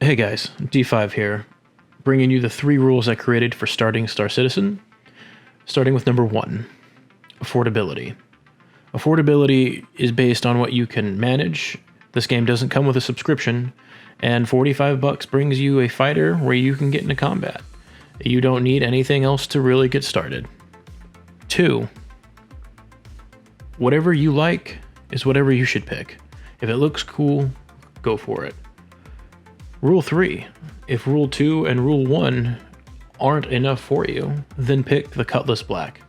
Hey guys, D5 here, bringing you the 3 rules I created for starting Star Citizen, starting with number 1, affordability. Affordability is based on what you can manage. This game doesn't come with a subscription, and 45 bucks brings you a fighter where you can get into combat. You don't need anything else to really get started. 2, whatever you like is whatever you should pick. If it looks cool, go for it. Rule 3, if Rule 2 and Rule 1 aren't enough for you, then pick the Cutlass Black.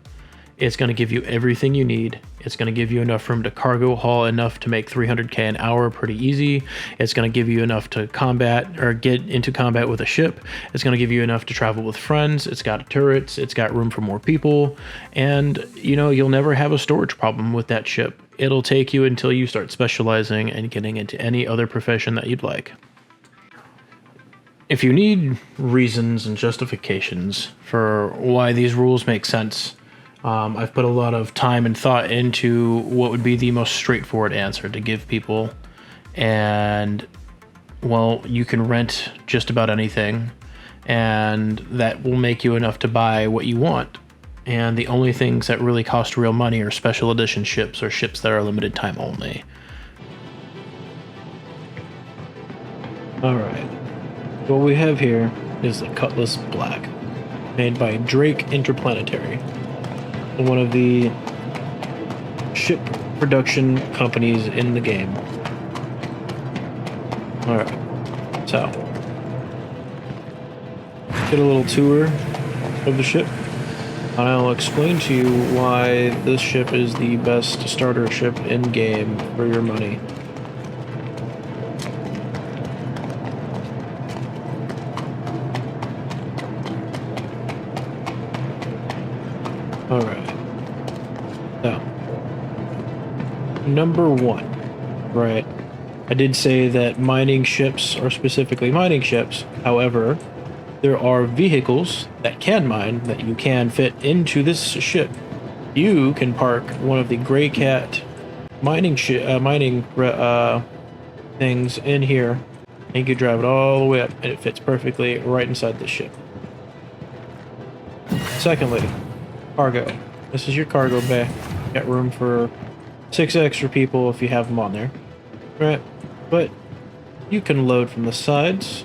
It's going to give you everything you need. It's going to give you enough room to cargo haul enough to make 300k an hour pretty easy. It's going to give you enough to combat or get into combat with a ship. It's going to give you enough to travel with friends. It's got turrets. It's got room for more people. And, you'll never have a storage problem with that ship. It'll take you until you start specializing and getting into any other profession that you'd like. If you need reasons and justifications for why these rules make sense, I've put a lot of time and thought into what would be the most straightforward answer to give people. And, well, you can rent just about anything, and that will make you enough to buy what you want. And the only things that really cost real money are special edition ships or ships that are limited time only. Alright. What we have here is the Cutlass Black, made by Drake Interplanetary, one of the ship production companies in the game. Alright, so get a little tour of the ship, and I'll explain to you why this ship is the best starter ship in game for your money. Alright, so, number 1, right, I did say that mining ships are specifically mining ships. However, there are vehicles that can mine that you can fit into this ship. You can park one of the Gray Cat mining things in here, and you can drive it all the way up, and it fits perfectly right inside this ship. Secondly, cargo. This is your cargo bay. Got room for 6 extra people if you have them on there. Right? But you can load from the sides.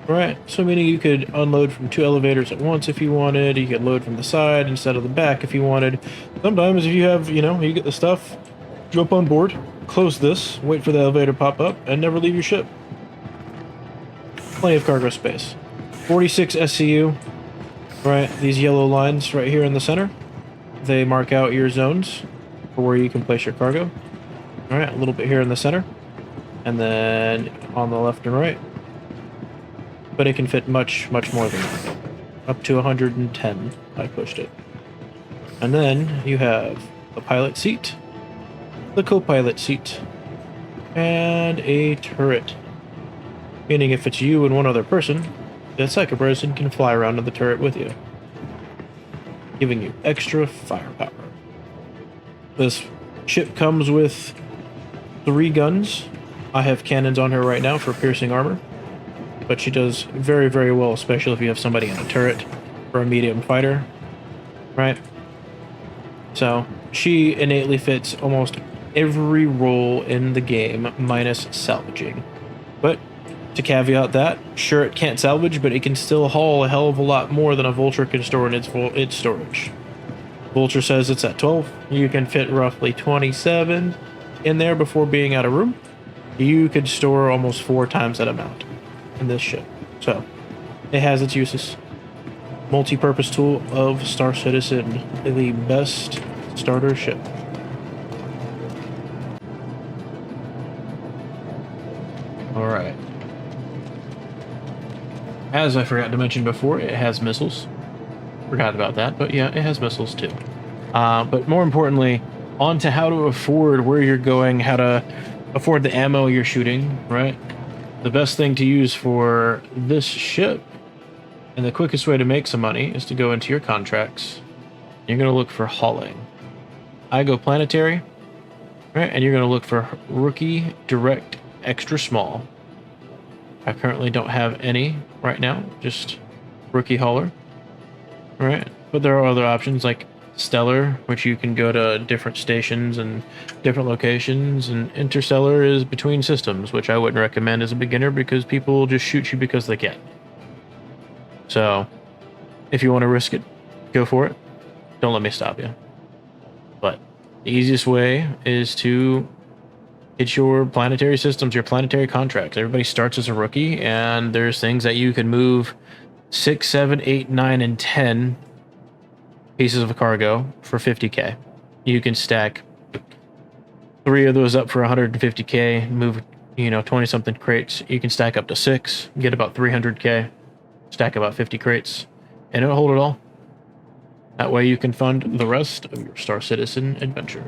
Right? So meaning you could unload from 2 elevators at once if you wanted. You could load from the side instead of the back if you wanted. Sometimes if you have, you get the stuff, jump on board, close this, wait for the elevator to pop up, and never leave your ship. Plenty of cargo space. 46 SCU. Right, these yellow lines right here in the center, they mark out your zones for where you can place your cargo. Alright, a little bit here in the center, and then on the left and right. But it can fit much, much more than that. Up to 110, I pushed it. And then you have the pilot seat, the co-pilot seat, and a turret. Meaning if it's you and one other person, the second person can fly around in the turret with you, giving you extra firepower. This ship comes with 3 guns. I have cannons on her right now for piercing armor, but she does very, very well, especially if you have somebody in a turret or a medium fighter, right? So she innately fits almost every role in the game minus salvaging. But to caveat that, sure, it can't salvage, but it can still haul a hell of a lot more than a Vulture can store in its storage. Vulture says it's at 12. You can fit roughly 27 in there before being out of room. You could store almost 4 times that amount in this ship. So, it has its uses. Multi-purpose tool of Star Citizen, the best starter ship. Alright. As I forgot to mention before, it has missiles. Forgot about that, but yeah, it has missiles too. But more importantly, on to how to afford where you're going, how to afford the ammo you're shooting, right? The best thing to use for this ship, and the quickest way to make some money, is to go into your contracts. You're going to look for hauling. I go planetary, right? And you're going to look for rookie, direct, extra small. I currently don't have any right now, just rookie hauler. All right, but there are other options like Stellar, which you can go to different stations and different locations, and Interstellar is between systems, which I wouldn't recommend as a beginner because people will just shoot you because they can. So, if you want to risk it, go for it. Don't let me stop you. But the easiest way is to get your planetary systems, your planetary contracts. Everybody starts as a rookie, and there's things that you can move 6, 7, 8, 9, and 10 pieces of cargo for 50k. You can stack 3 of those up for 150k, move 20 something crates. You can stack up to 6, get about 300k, stack about 50 crates, and it'll hold it all. That way you can fund the rest of your Star Citizen adventure.